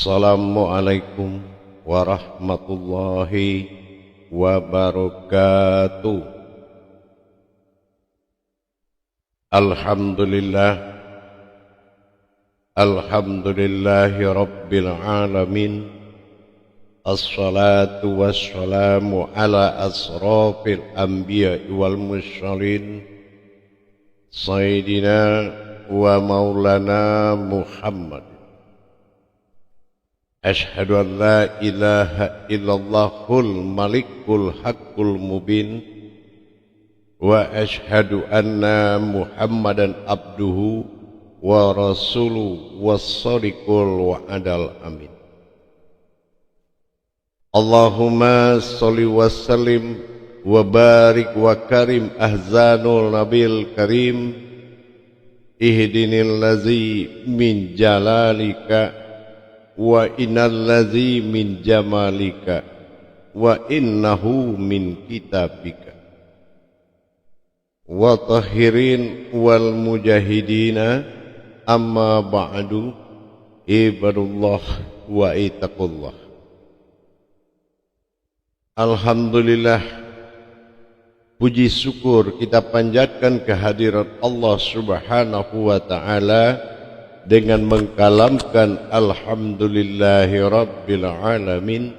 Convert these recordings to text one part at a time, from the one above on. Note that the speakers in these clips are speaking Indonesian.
Assalamualaikum warahmatullahi wabarakatuh. Alhamdulillahi rabbil alamin. Assalatu wassalamu ala asrafil anbiya wal mursalin Sayyidina wa maulana Muhammad. Ashhadu an la ilaha illallahul malikul haqqul mubin wa ashhadu anna Muhammadan abduhu wa rasuluhu was-sadiqul wa'adal amin. Allahumma salli wa sallim wa barik wa karim ahzanul nabil karim ihdinil ladzi min jalalika wa innal ladzi min jamalika wa innahu min kitabika wa tahirin wal mujahidina amma ba'du ibadullah wa itaqullah. Alhamdulillah, puji syukur kita panjatkan kehadirat Allah Subhanahu wa ta'ala dengan mengkalamkan alhamdulillahi rabbil alamin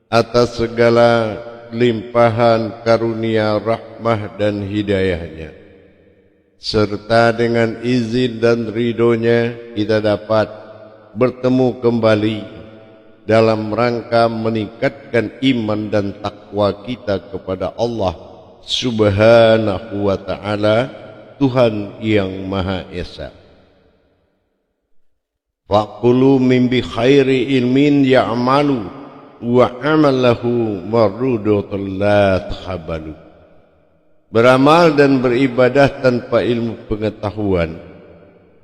atas segala limpahan karunia rahmah dan hidayahnya, serta dengan izin dan ridhonya kita dapat bertemu kembali dalam rangka meningkatkan iman dan takwa kita kepada Allah Subhanahu wa ta'ala, Tuhan yang Maha Esa. Faqulu min bi khairi ilmin ya'malu wa amalahu marrudatun la takhabalu. Beramal dan beribadah tanpa ilmu pengetahuan,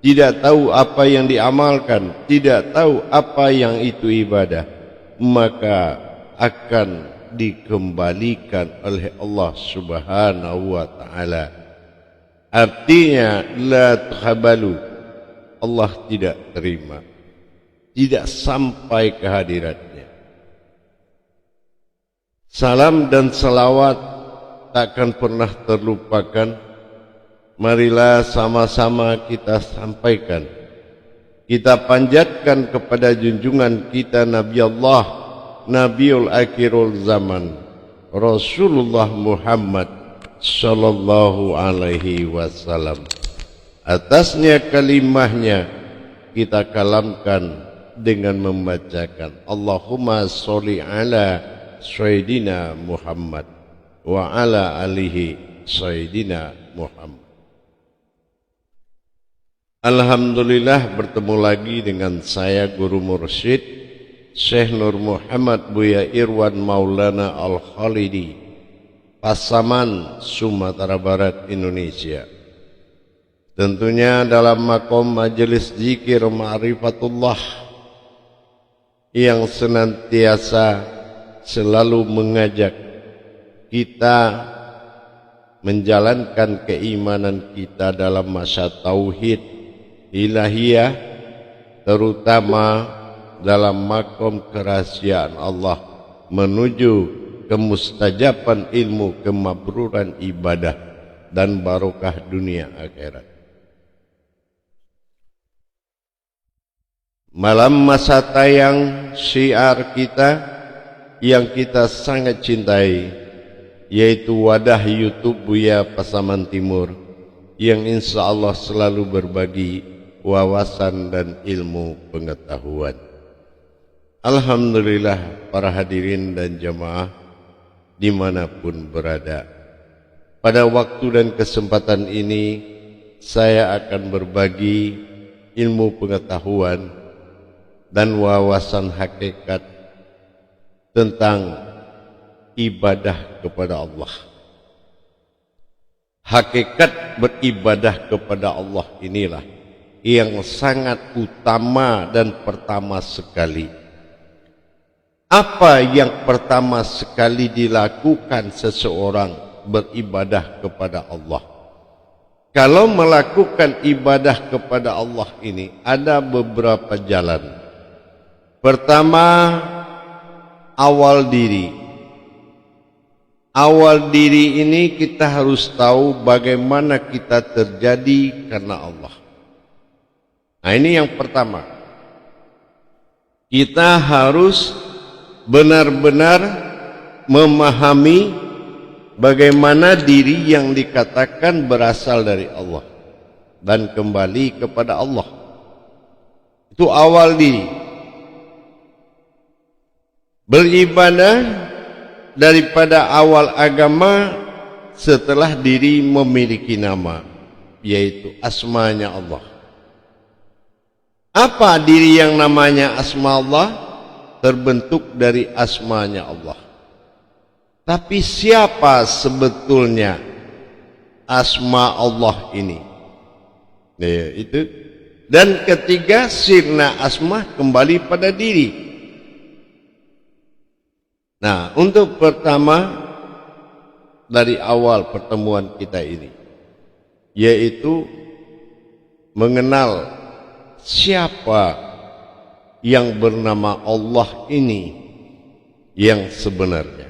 tidak tahu apa yang diamalkan, tidak tahu apa yang itu ibadah, maka akan dikembalikan oleh Allah Subhanahu wa ta'ala. Artinya la takhabalu, Allah tidak terima, tidak sampai kehadiratnya. Salam dan salawat takkan pernah terlupakan. Marilah sama-sama kita sampaikan, kita panjatkan kepada junjungan kita Nabi Allah, Nabiul Akhirul Zaman, Rasulullah Muhammad sallallahu alaihi wasallam. Atasnya kalimahnya kita kalamkan dengan membacakan Allahumma sholli ala Sayyidina Muhammad wa ala alihi Sayyidina Muhammad. Alhamdulillah, bertemu lagi dengan saya Guru Mursyid Syekh Nur Muhammad Buya Irwan Maulana Al-Khalidi, Pasaman, Sumatera Barat, Indonesia. Tentunya dalam makom majelis zikir ma'rifatullah yang senantiasa selalu mengajak kita menjalankan keimanan kita dalam masa tauhid ilahiyah, terutama dalam makom kerahasiaan Allah menuju kemustajaban ilmu, kemabruran ibadah dan barokah dunia akhirat. Malam masa tayang syiar kita yang kita sangat cintai, yaitu wadah YouTube Buya Pasaman Timur, yang insya Allah selalu berbagi wawasan dan ilmu pengetahuan. Alhamdulillah, para hadirin dan jamaah dimanapun berada, pada waktu dan kesempatan ini saya akan berbagi ilmu pengetahuan dan wawasan hakikat tentang ibadah kepada Allah. Hakikat beribadah kepada Allah inilah yang sangat utama dan pertama sekali. Apa yang pertama sekali dilakukan seseorang beribadah kepada Allah? Kalau melakukan ibadah kepada Allah ini ada beberapa jalan. Pertama, awal diri. Awal diri ini kita harus tahu bagaimana kita terjadi karena Allah. Nah, ini yang pertama. Kita harus benar-benar memahami bagaimana diri yang dikatakan berasal dari Allah dan kembali kepada Allah. Itu awal diri. Beribadah daripada awal agama setelah diri memiliki nama, yaitu asmanya Allah. Apa diri yang namanya asma Allah? Terbentuk dari asmanya Allah. Tapi siapa sebetulnya asma Allah ini? Ya, itu. Dan ketiga, sirna asma kembali pada diri. Nah, untuk pertama dari awal pertemuan kita ini, yaitu mengenal siapa yang bernama Allah ini yang sebenarnya.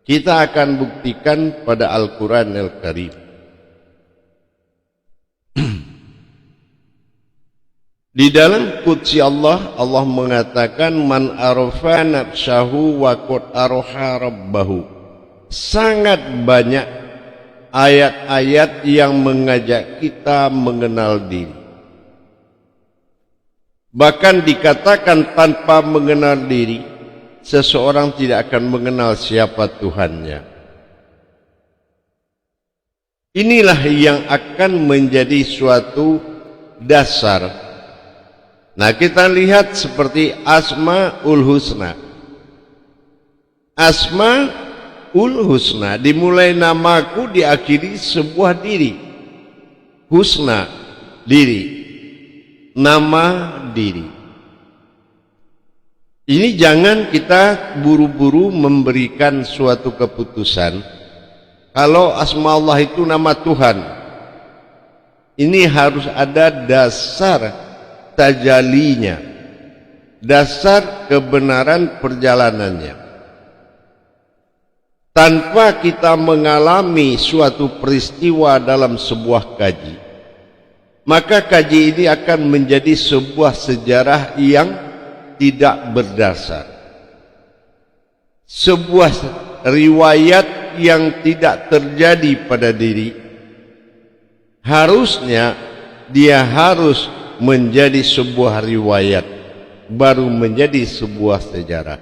Kita akan buktikan pada Al-Quran Al-Karim. Di dalam qudsi Allah, Allah mengatakan man arafa nafsahu wa qad araha rabbahu. Sangat banyak ayat-ayat yang mengajak kita mengenal diri. Bahkan dikatakan tanpa mengenal diri, seseorang tidak akan mengenal siapa Tuhannya. Inilah yang akan menjadi suatu dasar. Nah, kita lihat seperti Asmaul Husna. Asmaul Husna dimulai namaku, diakhiri sebuah diri. Husna, diri. Nama diri. Ini jangan kita buru-buru memberikan suatu keputusan kalau asma Allah itu nama Tuhan. Ini harus ada dasar tajalinya, dasar kebenaran perjalanannya. Tanpa kita mengalami suatu peristiwa dalam sebuah kaji, maka kaji ini akan menjadi sebuah sejarah yang tidak berdasar, sebuah riwayat yang tidak terjadi pada diri. Harusnya dia harus menjadi sebuah riwayat, baru menjadi sebuah sejarah.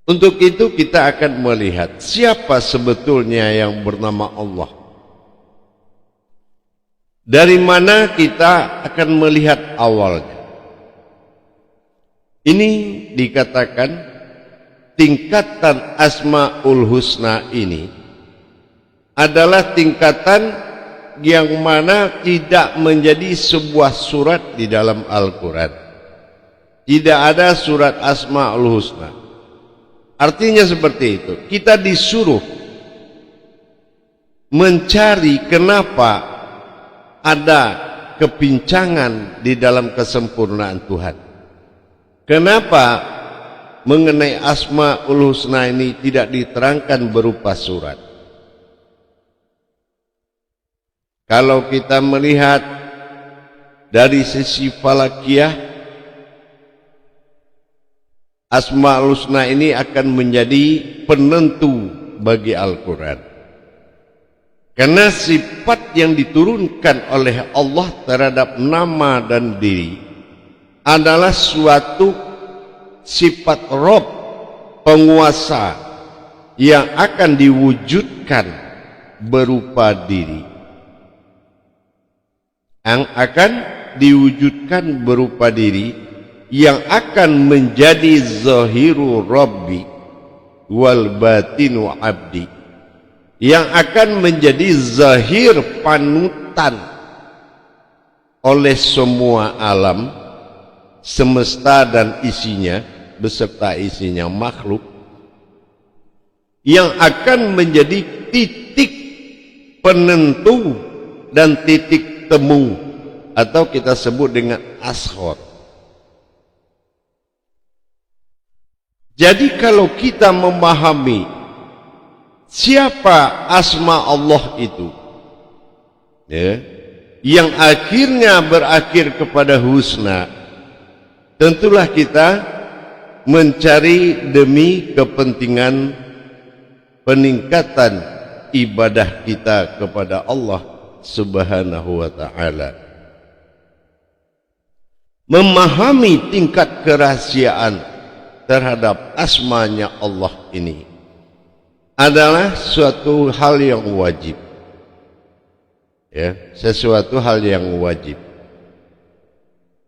Untuk itu kita akan melihat siapa sebetulnya yang bernama Allah. Dari mana kita akan melihat awalnya. Ini dikatakan tingkatan Asmaul Husna ini adalah tingkatan yang mana tidak menjadi sebuah surat di dalam Al-Quran. Tidak ada surat Asmaul Husna. Artinya seperti itu. Kita disuruh mencari kenapa ada kepincangan di dalam kesempurnaan Tuhan. Kenapa mengenai Asmaul Husna ini tidak diterangkan berupa surat. Kalau kita melihat dari sisi falakiyah, Asmaul Husna ini akan menjadi penentu bagi Al-Quran. Karena sifat yang diturunkan oleh Allah terhadap nama dan diri adalah suatu sifat Rob, penguasa yang akan diwujudkan berupa diri. Yang akan diwujudkan berupa diri, yang akan menjadi zahiru Rabbi wal batinu abdi, yang akan menjadi zahir panutan oleh semua alam semesta dan isinya beserta isinya makhluk, yang akan menjadi titik penentu dan titik temu atau kita sebut dengan ashor. Jadi kalau kita memahami siapa asma Allah itu, ya, yang akhirnya berakhir kepada husna, tentulah kita mencari demi kepentingan peningkatan ibadah kita kepada Allah Subhanahu wa ta'ala. Memahami tingkat kerahasiaan terhadap asmanya Allah ini adalah suatu hal yang wajib, ya, sesuatu hal yang wajib.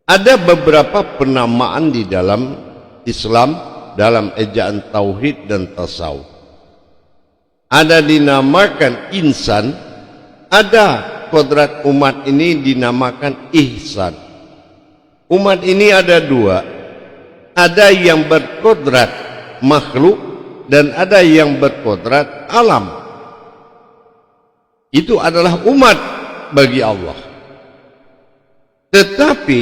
Ada beberapa penamaan di dalam Islam dalam ejaan tauhid dan tasawuf. Ada dinamakan insan, ada kodrat umat ini dinamakan ihsan. Umat ini ada dua, ada yang berkodrat makhluk dan ada yang berkodrat alam. Itu adalah umat bagi Allah. Tetapi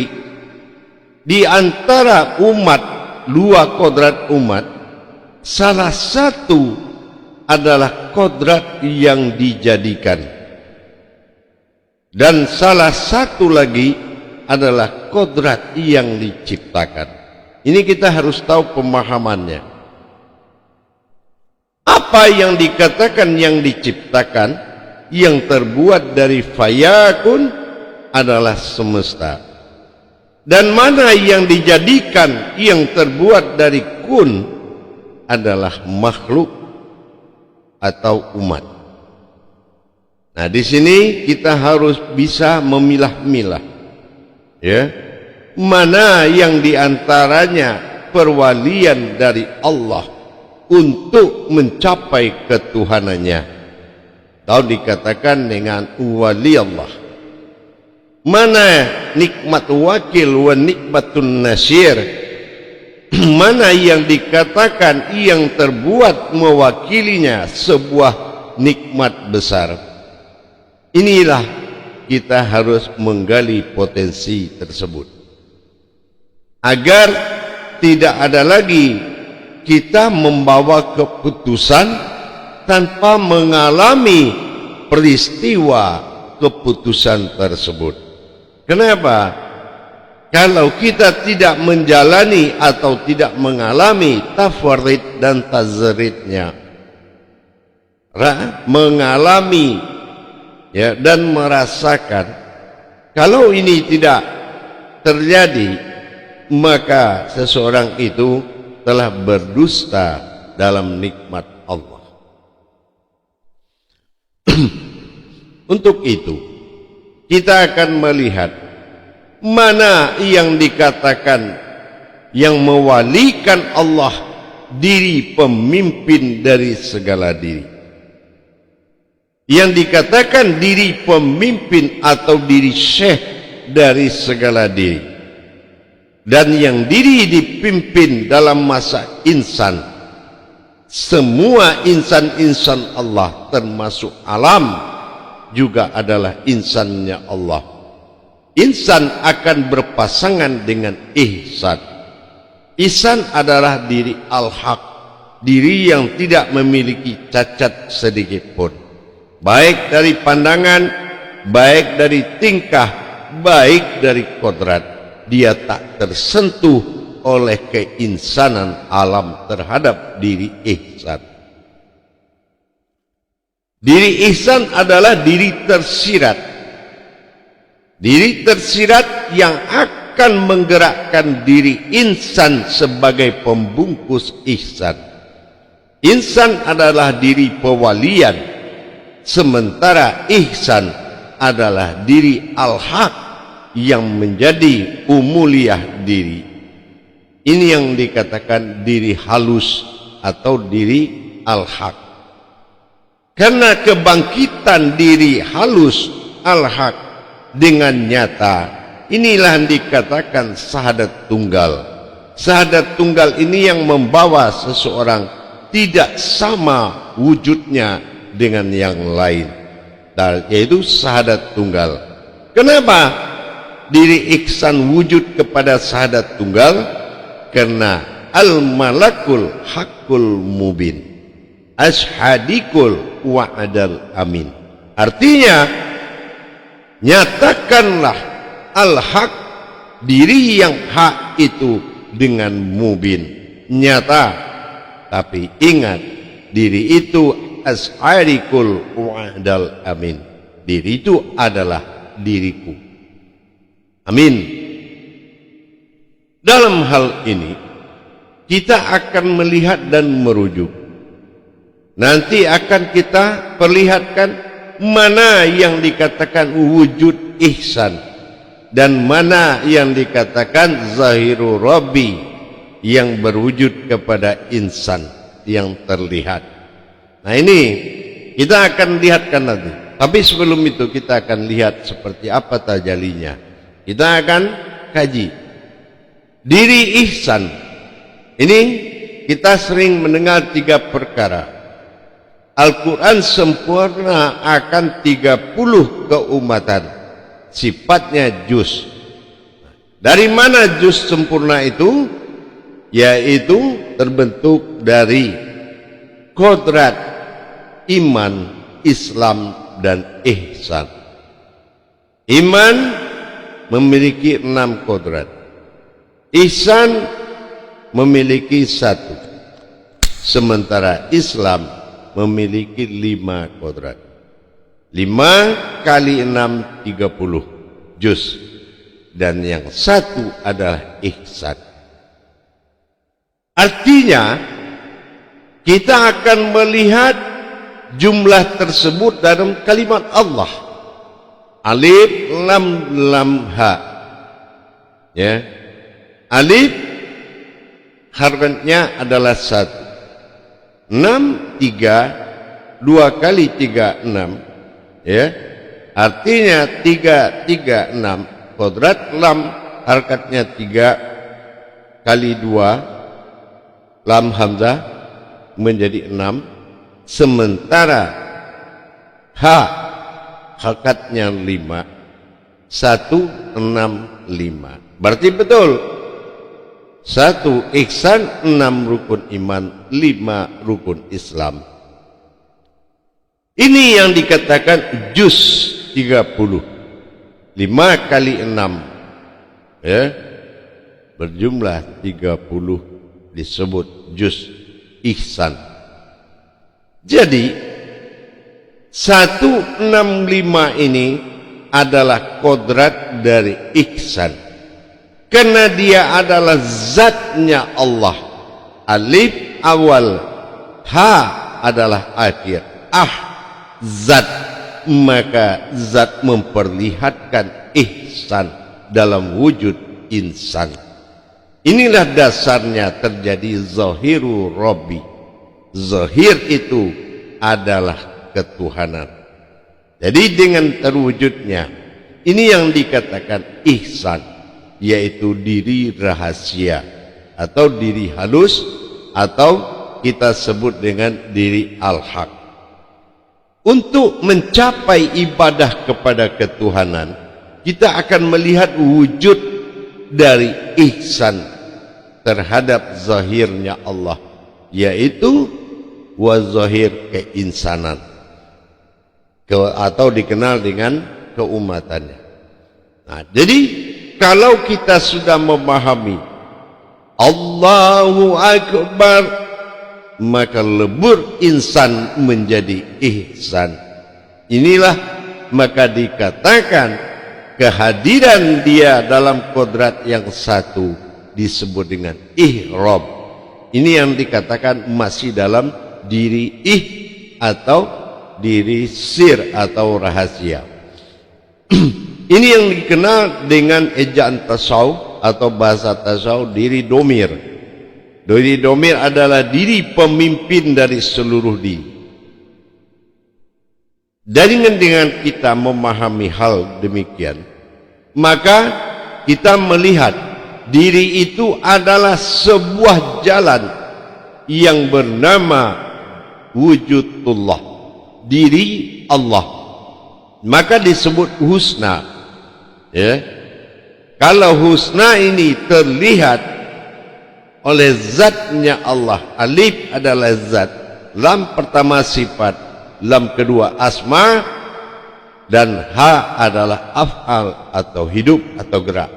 di antara umat, dua kodrat umat, salah satu adalah kodrat yang dijadikan, dan salah satu lagi adalah kodrat yang diciptakan. Ini kita harus tahu pemahamannya. Apa yang dikatakan yang diciptakan, yang terbuat dari fayakun adalah semesta, dan mana yang dijadikan yang terbuat dari kun adalah makhluk atau umat. Nah, di sini kita harus bisa memilah-milah, ya, mana yang diantaranya perwalian dari Allah untuk mencapai ketuhanannya, atau dikatakan dengan wali Allah. Mana nikmat wakil wa nikmatun nasir, mana yang dikatakan yang terbuat mewakilinya sebuah nikmat besar. Inilah kita harus menggali potensi tersebut, agar tidak ada lagi kita membawa keputusan tanpa mengalami peristiwa keputusan tersebut. Kenapa? Kalau kita tidak menjalani atau tidak mengalami tafarid dan tazridnya, mengalami, ya, dan merasakan, kalau ini tidak terjadi, maka seseorang itu telah berdusta dalam nikmat Allah. Untuk itu kita akan melihat mana yang dikatakan yang mewalikan Allah diri pemimpin dari segala diri, yang dikatakan diri pemimpin atau diri syekh dari segala diri, dan yang diri dipimpin dalam masa insan. Semua insan-insan Allah termasuk alam juga adalah insannya Allah. Insan akan berpasangan dengan ihsan. Ihsan adalah diri al-haq, diri yang tidak memiliki cacat sedikit pun, baik dari pandangan, baik dari tingkah, baik dari kodrat. Dia tak tersentuh oleh keinsanan alam terhadap diri ihsan. Diri ihsan adalah diri tersirat. Diri tersirat yang akan menggerakkan diri insan sebagai pembungkus ihsan. Insan adalah diri pewalian, sementara ihsan adalah diri al-haq yang menjadi umuliah diri. Ini yang dikatakan diri halus atau diri al-haq. Karena kebangkitan diri halus al-haq dengan nyata, inilah yang dikatakan syahadat tunggal. Syahadat tunggal ini yang membawa seseorang tidak sama wujudnya dengan yang lain, yaitu syahadat tunggal. Kenapa diri ihsan wujud kepada syahadat tunggal? Karena al-malakul haqqul mubin ashadikul wa'adal amin. Artinya, nyatakanlah al-haq, diri yang hak itu dengan mubin, nyata. Tapi ingat, diri itu ashadikul wa'adal amin. Diri itu adalah diriku. Amin. Dalam hal ini kita akan melihat dan merujuk. Nanti akan kita perlihatkan mana yang dikatakan wujud ihsan dan mana yang dikatakan zahiru rabbi, yang berwujud kepada insan yang terlihat. Nah, ini kita akan lihatkan nanti. Tapi sebelum itu kita akan lihat seperti apa tajalinya. Kita akan kaji diri ihsan. Ini kita sering mendengar 3 perkara. Al-Quran sempurna akan 30 keumatan. Sifatnya juz. Dari mana juz sempurna itu? Yaitu terbentuk dari kodrat iman, Islam, dan ihsan. Iman memiliki 6 kodrat. Ihsan memiliki 1. Sementara Islam memiliki 5 kodrat. 5 kali 6 30 juz. Dan yang 1 adalah ihsan. Artinya kita akan melihat jumlah tersebut dalam kalimat Allah. Alif lam lam ha. Ya. Alif harfnya adalah 1. 6 3 2 kali 3 6. Ya. Artinya 3 3 6. Kodrat lam harkatnya 3 kali 2 lam hamzah menjadi 6. Sementara ha hakatnya 5. 1 6 5. Berarti betul. 1 ihsan, 6 rukun iman, 5 rukun Islam. Ini yang dikatakan juz 30. 5 kali 6 ya, berjumlah 30 disebut juz ihsan. Jadi 165 ini adalah kodrat dari ihsan, karena dia adalah zatnya Allah. Alif awal, ha adalah akhir, zat, maka zat memperlihatkan ihsan dalam wujud insan. Inilah dasarnya terjadi zahiru rabbi. Zahir itu adalah ketuhanan. Jadi dengan terwujudnya, ini yang dikatakan ihsan, yaitu diri rahasia atau diri halus, atau kita sebut dengan diri al-haq. Untuk mencapai ibadah kepada ketuhanan, kita akan melihat wujud dari ihsan terhadap zahirnya Allah, yaitu wazahir keinsanan, atau dikenal dengan keumatannya. Nah, jadi kalau kita sudah memahami Allahu Akbar, maka lebur insan menjadi ihsan. Inilah maka dikatakan kehadiran dia dalam kodrat yang 1 disebut dengan ihram. Ini yang dikatakan masih dalam diri atau diri sir atau rahasia. Ini yang dikenal dengan ejaan tasawuf atau bahasa tasawuf diri domir. Diri domir adalah diri pemimpin dari seluruh diri. Dengan kita memahami hal demikian, maka kita melihat diri itu adalah sebuah jalan yang bernama wujudullah, diri Allah, maka disebut husna. Ya, kalau husna ini terlihat oleh zatnya Allah. Alif adalah zat, lam pertama sifat, lam kedua asma, dan ha adalah af'al atau hidup atau gerak.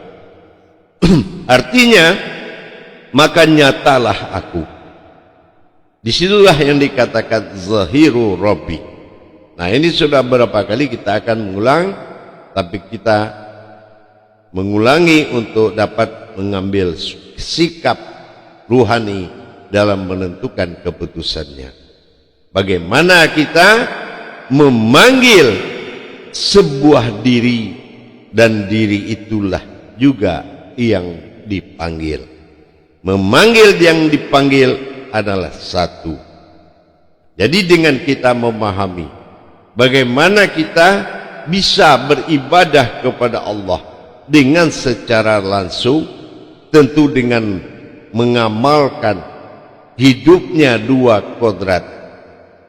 Artinya, maka nyatalah aku. Disitulah yang dikatakan zahiru Rabbi. Nah, ini sudah berapa kali kita akan mengulang, tapi kita mengulangi untuk dapat mengambil sikap ruhani dalam menentukan keputusannya. Bagaimana kita memanggil sebuah diri, dan diri itulah juga yang dipanggil. Memanggil yang dipanggil adalah satu. Jadi dengan kita memahami bagaimana kita bisa beribadah kepada Allah dengan secara langsung, tentu dengan mengamalkan hidupnya dua kodrat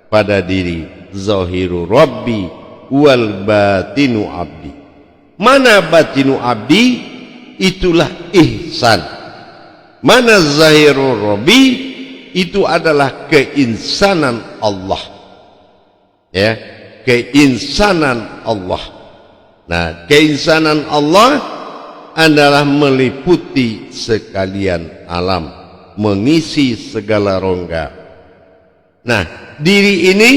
pada diri, zahiru Rabbi wal batinu abdi. Mana batinu abdi? Itulah ihsan. Mana zahiru Rabbi? Itu adalah keinsanan Allah. Ya, keinsanan Allah. Nah, keinsanan Allah adalah meliputi sekalian alam, mengisi segala rongga. Nah, diri ini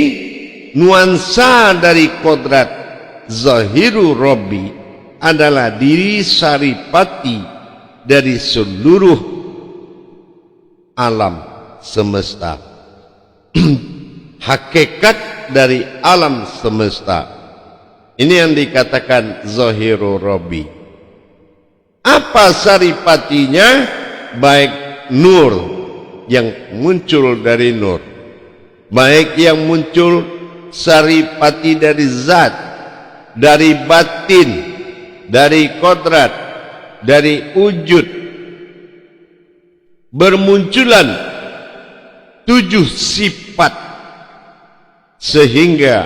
nuansa dari kodrat zahiru Rabbi adalah diri saripati dari seluruh alam semesta. Hakikat dari alam semesta. Ini yang dikatakan zahiru Rabbi. Apa saripatinya? Baik nur yang muncul dari nur, baik yang muncul saripati dari zat, dari batin, dari kodrat, dari wujud, bermunculan 7 sifat sehingga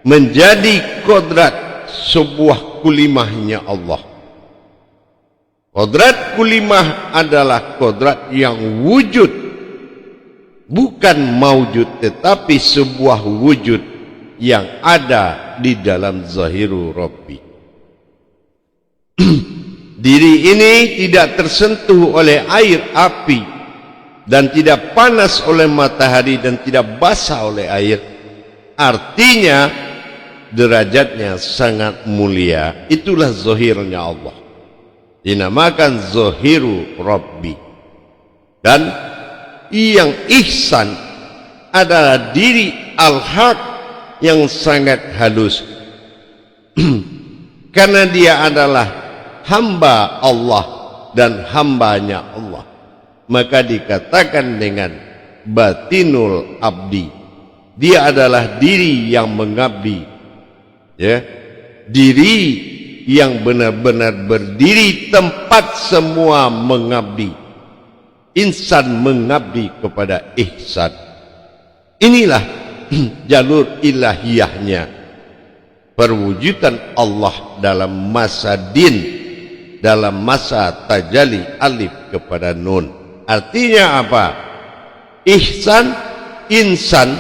menjadi kodrat sebuah kulimahnya Allah. Kodrat kulimah adalah kodrat yang wujud, bukan maujud, tetapi sebuah wujud yang ada di dalam zahiru Rabbi. Diri ini tidak tersentuh oleh air, api, dan tidak panas oleh matahari, dan tidak basah oleh air. Artinya derajatnya sangat mulia. Itulah zahirnya Allah, dinamakan zahiru Rabbi. Dan yang ihsan adalah diri al-haq yang sangat halus. Karena dia adalah hamba Allah dan hambanya Allah, maka dikatakan dengan batinul abdi. Dia adalah diri yang mengabdi, ya, diri yang benar-benar berdiri tempat semua mengabdi. Insan mengabdi kepada ihsan. Inilah jalur ilahiyahnya, perwujudan Allah dalam masa din, dalam masa tajalli alif kepada nun. Artinya apa? Ihsan, insan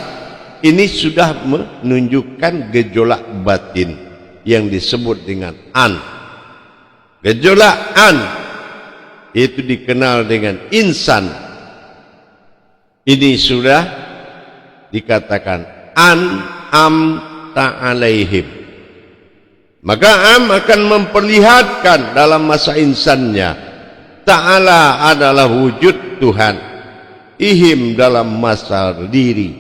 ini sudah menunjukkan gejolak batin yang disebut dengan an. Gejolak an itu dikenal dengan insan. Ini sudah dikatakan an am ta'alaihim. Maka am akan memperlihatkan dalam masa insannya. Ta'ala adalah wujud Tuhan. Ihim dalam masa diri.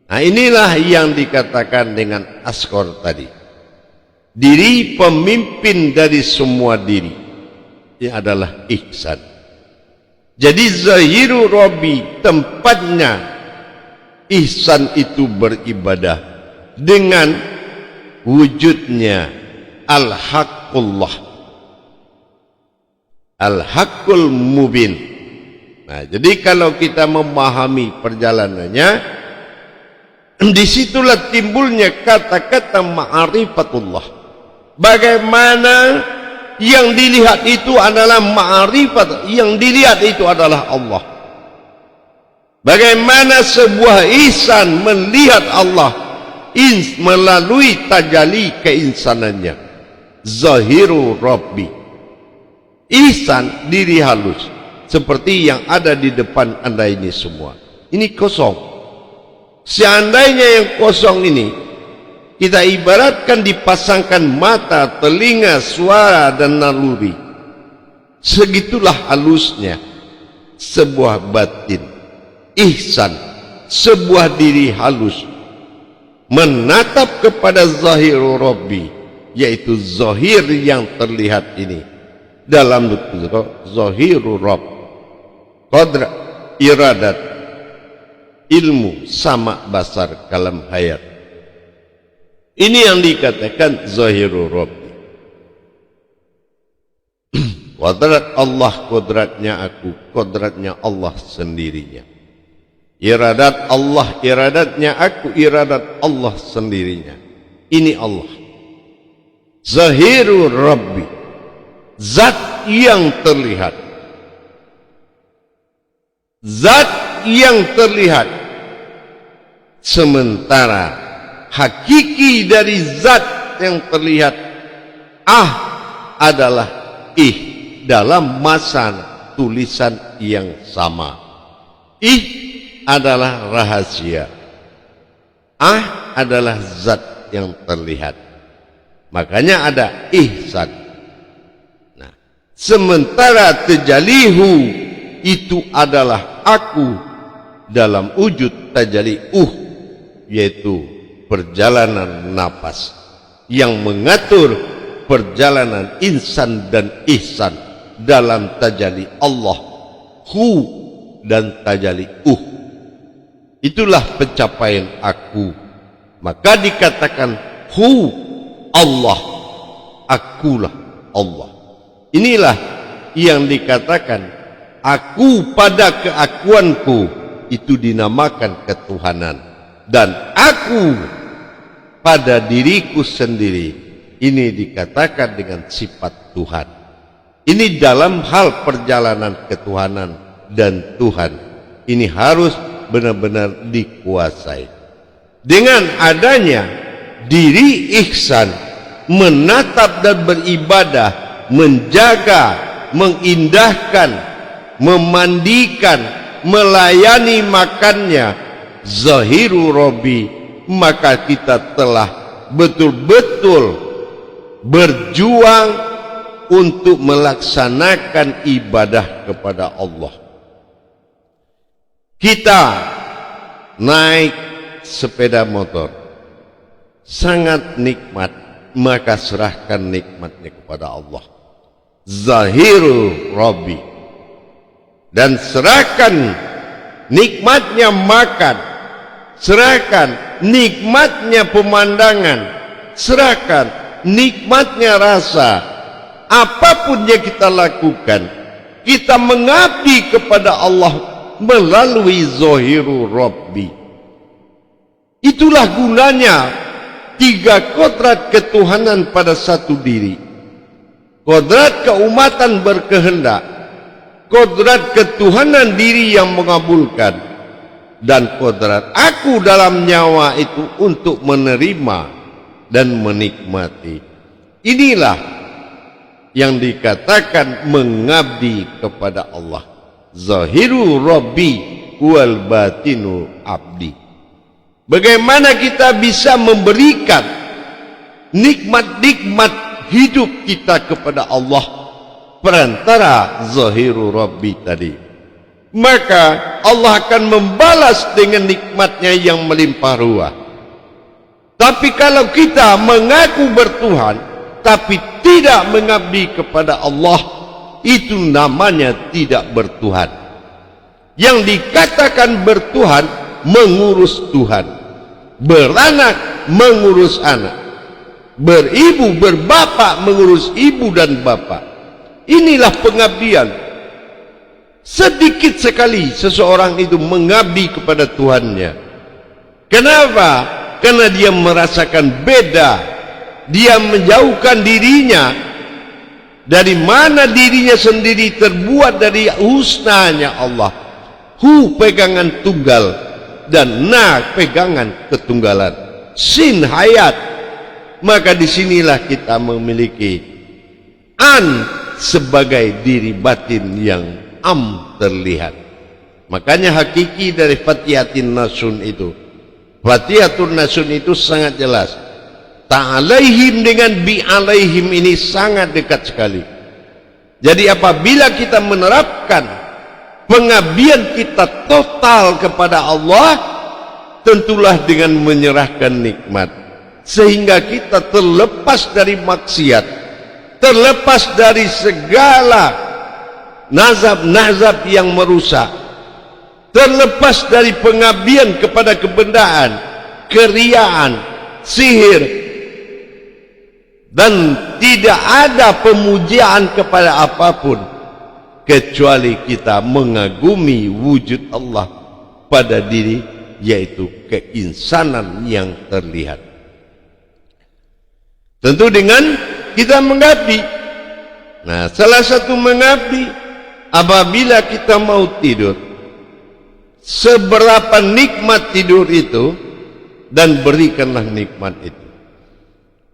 Nah, inilah yang dikatakan dengan askor tadi. Diri pemimpin dari semua diri. Ini adalah ihsan. Jadi zahiru Rabbi tempatnya ihsan itu beribadah dengan wujudnya al-haqqullah, al-haqqul mubin. Nah, jadi kalau kita memahami perjalanannya, disitulah timbulnya kata-kata ma'rifatullah. Bagaimana yang dilihat itu adalah ma'rifat, yang dilihat itu adalah Allah. Bagaimana sebuah ihsan melihat Allah melalui tajalli keinsanannya, zahiru Rabbi. Ihsan diri halus seperti yang ada di depan Anda ini semua. Ini kosong. Seandainya yang kosong ini kita ibaratkan dipasangkan mata, telinga, suara dan naluri, segitulah halusnya sebuah batin. Ihsan, sebuah diri halus menatap kepada zahiru Rabbi, yaitu zahir yang terlihat ini dalam zahiru Rabb, qadra, iradat, ilmu, sama, basar, kalam, hayat. Ini yang dikatakan zahiru Rabbi. Kodrat Allah, kodratnya aku, kodratnya Allah sendirinya. Iradat Allah, iradatnya aku, iradat Allah sendirinya. Ini Allah. Zahiru Rabbi, zat yang terlihat. Zat yang terlihat. Sementara hakiki dari zat yang terlihat adalah dalam masa tulisan yang sama. Adalah rahasia, adalah zat yang terlihat. Makanya ada ihsan. Nah, sementara tajalihu itu adalah aku dalam wujud tajalli yaitu perjalanan napas yang mengatur perjalanan insan dan ihsan dalam tajalli Allah dan tajalli itulah pencapaian aku. Maka dikatakan Allah, akulah Allah. Inilah yang dikatakan aku pada keakuanku, itu dinamakan ketuhanan. Dan aku pada diriku sendiri, ini dikatakan dengan sifat Tuhan. Ini dalam hal perjalanan ketuhanan dan Tuhan. Ini harus benar-benar dikuasai. Dengan adanya diri ihsan, menatap dan beribadah, menjaga, mengindahkan, memandikan, melayani makannya zahiru Rabbi, maka kita telah betul-betul berjuang untuk melaksanakan ibadah kepada Allah. Kita naik sepeda motor sangat nikmat, maka serahkan nikmatnya kepada Allah, zahiru Rabbi. Dan serahkan nikmatnya makan, serahkan nikmatnya pemandangan, serahkan nikmatnya rasa. Apapun yang kita lakukan, kita mengabdi kepada Allah melalui zahiru Rabbi. Itulah gunanya tiga kodrat ketuhanan pada satu diri. Kodrat keumatan berkehendak, kodrat ketuhanan diri yang mengabulkan, dan kodrat aku dalam nyawa itu untuk menerima dan menikmati. Inilah yang dikatakan mengabdi kepada Allah. Zahiru Rabbi wal batinu abdi. Bagaimana kita bisa memberikan nikmat-nikmat hidup kita kepada Allah perantara zahiru Rabbi tadi? Maka Allah akan membalas dengan nikmatnya yang melimpah ruah. Tapi kalau kita mengaku bertuhan tapi tidak mengabdi kepada Allah, itu namanya tidak bertuhan. Yang dikatakan bertuhan, mengurus Tuhan, beranak mengurus anak, beribu berbapak mengurus ibu dan bapak. Inilah pengabdian. Sedikit sekali seseorang itu mengabdi kepada Tuhannya. Kenapa? Karena dia merasakan beda. Dia menjauhkan dirinya dari mana dirinya sendiri terbuat dari husnanya Allah. Hu pegangan tunggal dan na pegangan ketunggalan, sin hayat. Maka disinilah kita memiliki an sebagai diri batin yang terlihat. Makanya hakiki dari Fatihatin Nasun itu, Fatihatun Nasun itu sangat jelas. Ta'alaihim dengan bi'alaihim ini sangat dekat sekali. Jadi apabila kita menerapkan pengabdian kita total kepada Allah, tentulah dengan menyerahkan nikmat, sehingga kita terlepas dari maksiat, terlepas dari segala nazab-nazab yang merusak, terlepas dari pengabdian kepada kebendaan, keriaan, sihir, dan tidak ada pemujaan kepada apapun kecuali kita mengagumi wujud Allah pada diri, yaitu keinsanan yang terlihat. Tentu dengan kita mengabdi. Nah, salah satu mengabdi, apabila kita mau tidur, seberapa nikmat tidur itu, dan berikanlah nikmat itu.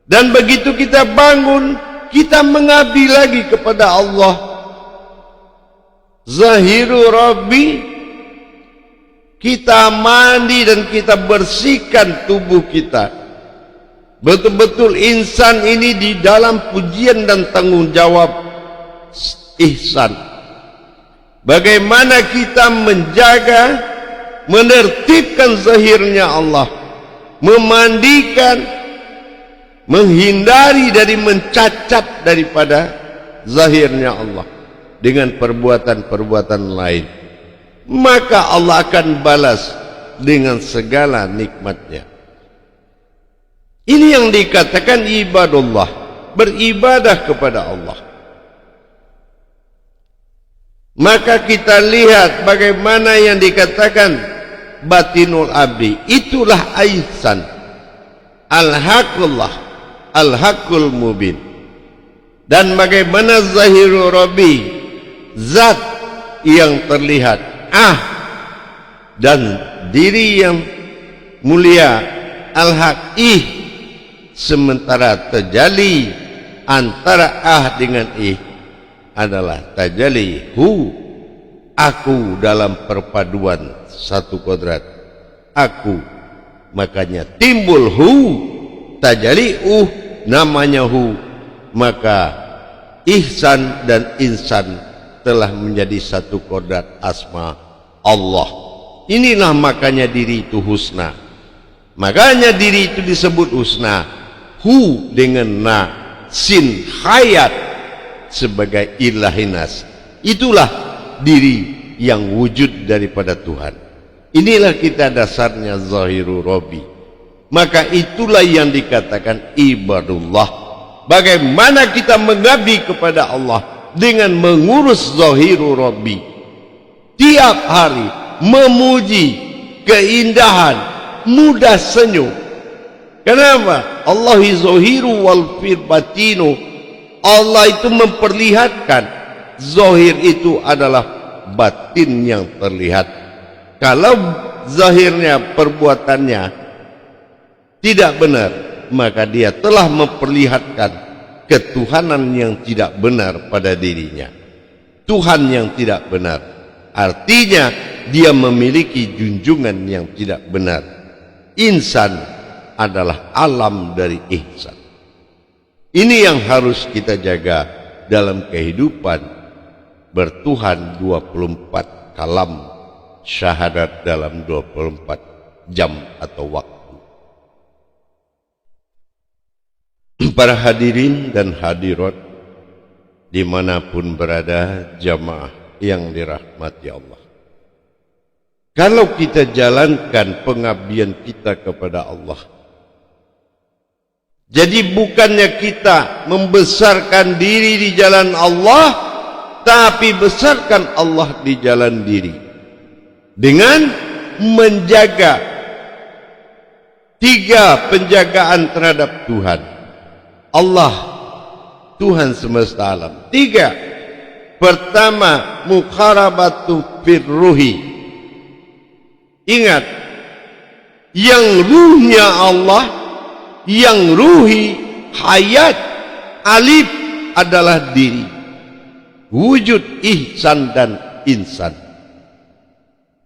Dan begitu kita bangun, kita mengabdi lagi kepada Allah. Zahiru Rabbi, kita mandi dan kita bersihkan tubuh kita. Betul-betul insan ini di dalam pujian dan tanggung jawab ihsan. Bagaimana kita menjaga, menertibkan zahirnya Allah, memandikan, menghindari dari mencacat daripada zahirnya Allah dengan perbuatan-perbuatan lain, maka Allah akan balas dengan segala nikmatnya. Ini yang dikatakan ibadullah, beribadah kepada Allah. Maka kita lihat bagaimana yang dikatakan batinul abdi, itulah ihsan, al-haqullah, al-haqul mubin. Dan bagaimana zahiru Rabbi, zat yang terlihat, dan diri yang mulia, al-haq, sementara tajalli antara dengan adalah tajalli hu, aku dalam perpaduan satu kodrat, aku. Makanya timbul hu, tajalli namanya hu. Maka ihsan dan insan telah menjadi satu kodrat asma Allah. Inilah makanya diri itu husna. Makanya diri itu disebut husna. Hu dengan na, sin hayat sebagai ilahinas. Itulah diri yang wujud daripada Tuhan. Inilah kita dasarnya zahiru Rabbi. Maka itulah yang dikatakan ibadullah. Bagaimana kita mengabdi kepada Allah dengan mengurus zahiru Rabbi. Tiap hari memuji keindahan, mudah senyum. Kenapa? Allah zahiru wal batinu. Allah itu memperlihatkan, zahir itu adalah batin yang terlihat. Kalau zahirnya, perbuatannya tidak benar, maka dia telah memperlihatkan ketuhanan yang tidak benar pada dirinya. Tuhan yang tidak benar, artinya dia memiliki junjungan yang tidak benar. Insan adalah alam dari ihsan. Ini yang harus kita jaga dalam kehidupan bertuhan 24 kalam syahadat dalam 24 jam atau waktu. Para hadirin dan hadirat dimanapun berada, jamaah yang dirahmati Allah, kalau kita jalankan pengabdian kita kepada Allah, jadi bukannya kita membesarkan diri di jalan Allah, tapi besarkan Allah di jalan diri dengan menjaga 3 penjagaan terhadap Tuhan. Allah Tuhan semesta alam. 3. Pertama, mukharabatu firruhi. Ingat, yang ruhnya Allah, yang ruhi, hayat, alif adalah diri. Wujud ihsan dan insan.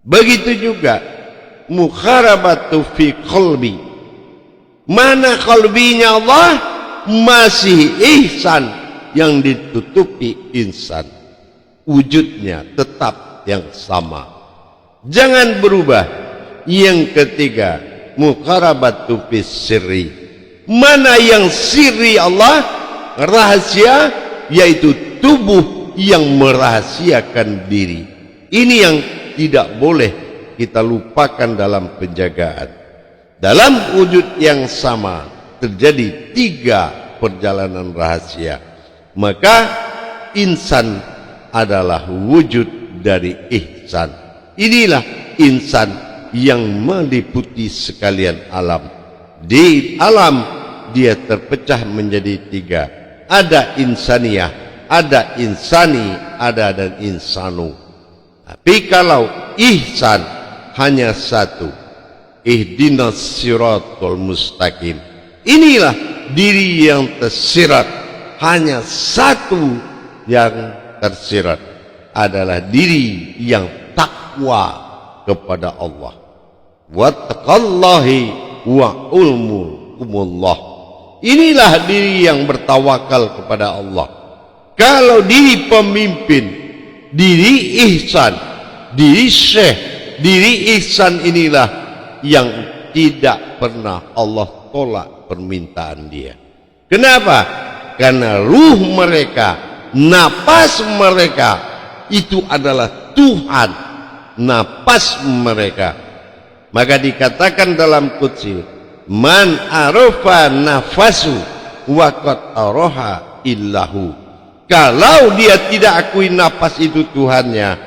Begitu juga mukharabatu fi qalbi. Mana qalbinya Allah? Masih ihsan yang ditutupi insan. Wujudnya tetap yang sama, jangan berubah. Yang ketiga, mukharabatu fi sirri. Mana yang sirri Allah, rahasia, yaitu tubuh yang merahasiakan diri. Ini yang tidak boleh kita lupakan dalam penjagaan. Dalam wujud yang sama terjadi 3 perjalanan rahasia. Maka insan adalah wujud dari ihsan. Inilah insan yang meliputi sekalian alam. Di alam dia terpecah menjadi 3. Ada insaniyah, ada insani, ada dan insanu. Tapi kalau ihsan hanya 1. Ihdinas siratal mustaqim. Inilah diri yang tersirat. Hanya 1 yang tersirat, adalah diri yang takwa kepada Allah. Wattaqallahi wa'ulmukumullah. Inilah diri yang bertawakal kepada Allah. Kalau diri pemimpin, diri ihsan, diri syekh, diri ihsan inilah yang tidak pernah Allah tolak permintaan dia. Kenapa? Karena ruh mereka, napas mereka itu adalah Tuhan, napas mereka. Maka dikatakan dalam qudsi, man arafa nafasu waqad araha illahu. Kalau dia tidak akui napas itu Tuhannya,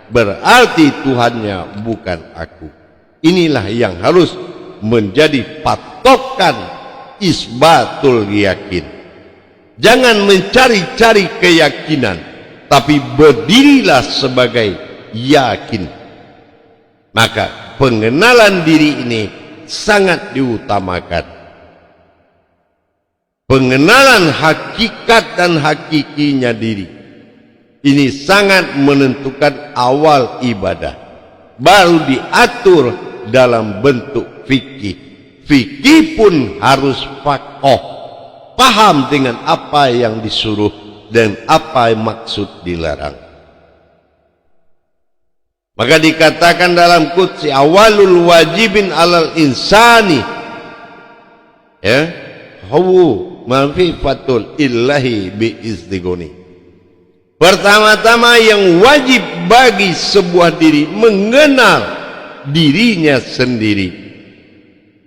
berarti Tuhannya bukan aku. Inilah yang harus menjadi patokan isbatul yakin. Jangan mencari-cari keyakinan, tapi berdirilah sebagai yakin. Maka pengenalan diri ini sangat diutamakan. Pengenalan hakikat dan hakikinya diri ini sangat menentukan awal ibadah. Baru diatur dalam bentuk fikih. Fikih pun harus faqih, paham dengan apa yang disuruh dan apa yang maksud dilarang. Maka dikatakan dalam qudsi, awalul wajibin alal insani, ya, hawu mafifatul illahi biizdigoni. Pertama-tama yang wajib bagi sebuah diri mengenal dirinya sendiri.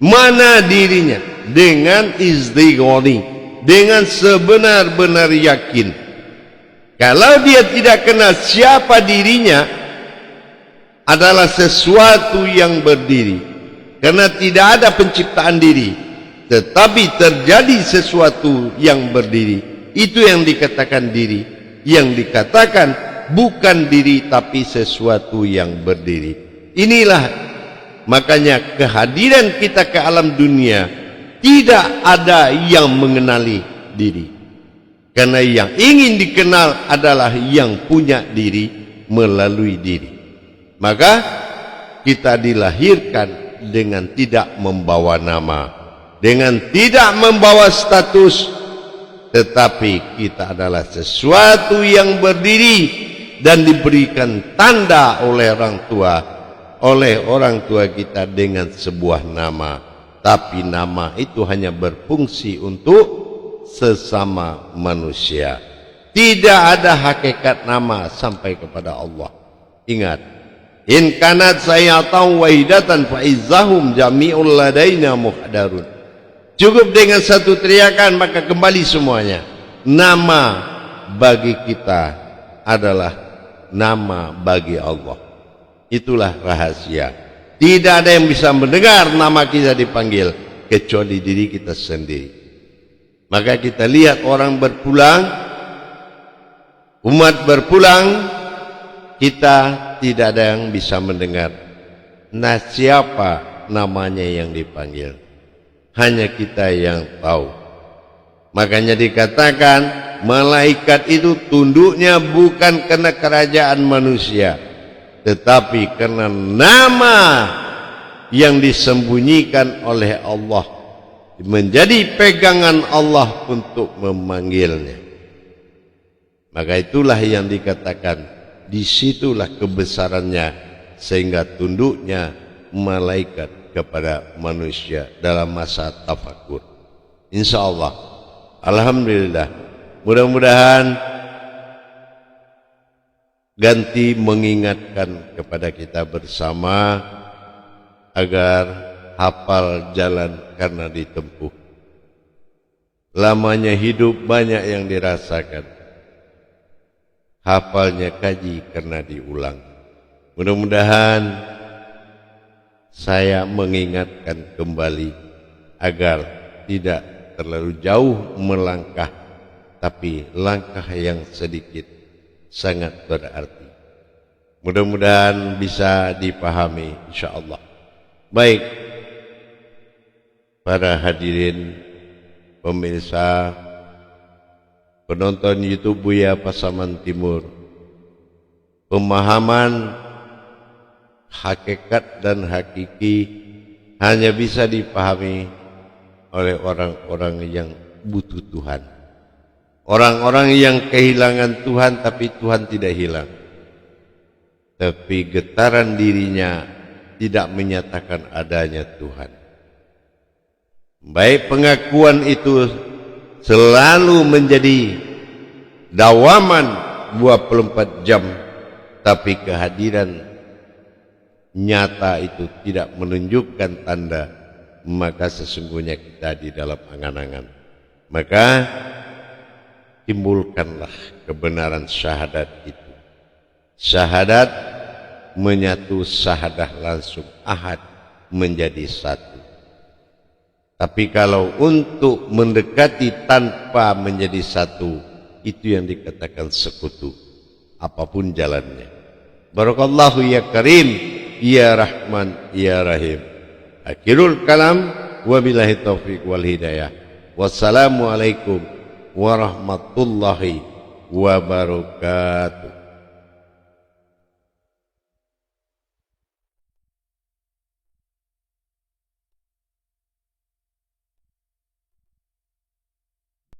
Mana dirinya? Dengan izdigoni, dengan sebenar-benar yakin. Kalau dia tidak kenal siapa dirinya, adalah sesuatu yang berdiri. Karena tidak ada penciptaan diri, tetapi terjadi sesuatu yang berdiri. Itu yang dikatakan diri. Yang dikatakan bukan diri tapi sesuatu yang berdiri. Inilah makanya kehadiran kita ke alam dunia, tidak ada yang mengenali diri. Karena yang ingin dikenal adalah yang punya diri melalui diri. Maka kita dilahirkan dengan tidak membawa nama, dengan tidak membawa status, tetapi kita adalah sesuatu yang berdiri dan diberikan tanda oleh orang tua kita dengan sebuah nama. Tapi nama itu hanya berfungsi untuk sesama manusia. Tidak ada hakikat nama sampai kepada Allah. Ingat, in kanat sayatan wahidatan fa izzahum jami'ul ladaina muhdarun. Cukup dengan satu teriakan maka kembali semuanya. Nama bagi kita adalah nama bagi Allah. Itulah rahasia. Tidak ada yang bisa mendengar nama kita dipanggil kecuali diri kita sendiri. Maka kita lihat orang berpulang, umat berpulang, kita tidak ada yang bisa mendengar. Nah, siapa namanya yang dipanggil? Hanya kita yang tahu. Makanya dikatakan malaikat itu tunduknya bukan karena kerajaan manusia, tetapi karena nama yang disembunyikan oleh Allah, menjadi pegangan Allah untuk memanggilnya. Maka itulah yang dikatakan, disitulah kebesarannya, sehingga tunduknya malaikat kepada manusia dalam masa tafakur. Insya Allah, alhamdulillah, mudah-mudahan ganti mengingatkan kepada kita bersama agar hafal jalan karena ditempuh. Lamanya hidup banyak yang dirasakan, hafalnya kaji karena diulang. Mudah-mudahan saya mengingatkan kembali agar tidak terlalu jauh melangkah, tapi langkah yang sedikit sangat berarti. Mudah-mudahan bisa dipahami insyaallah. Baik, para hadirin pemirsa, penonton YouTube Buya Pasaman Timur, pemahaman hakikat dan hakiki hanya bisa dipahami oleh orang-orang yang butuh Tuhan, orang-orang yang kehilangan Tuhan, tapi Tuhan tidak hilang, tapi getaran dirinya tidak menyatakan adanya Tuhan. Baik, pengakuan itu selalu menjadi dawaman 24 jam, tapi kehadiran nyata itu tidak menunjukkan tanda, maka sesungguhnya kita di dalam angan-angan. Maka timbulkanlah kebenaran syahadat itu. Syahadat menyatu, syahadah langsung ahad menjadi satu. Tapi kalau untuk mendekati tanpa menjadi satu, itu yang dikatakan sekutu, apapun jalannya. Barakallahu ya Karim, ya Rahman, ya Rahim. Akhirul kalam, wabillahi taufiq wal hidayah. Wassalamualaikum warahmatullahi wabarakatuh.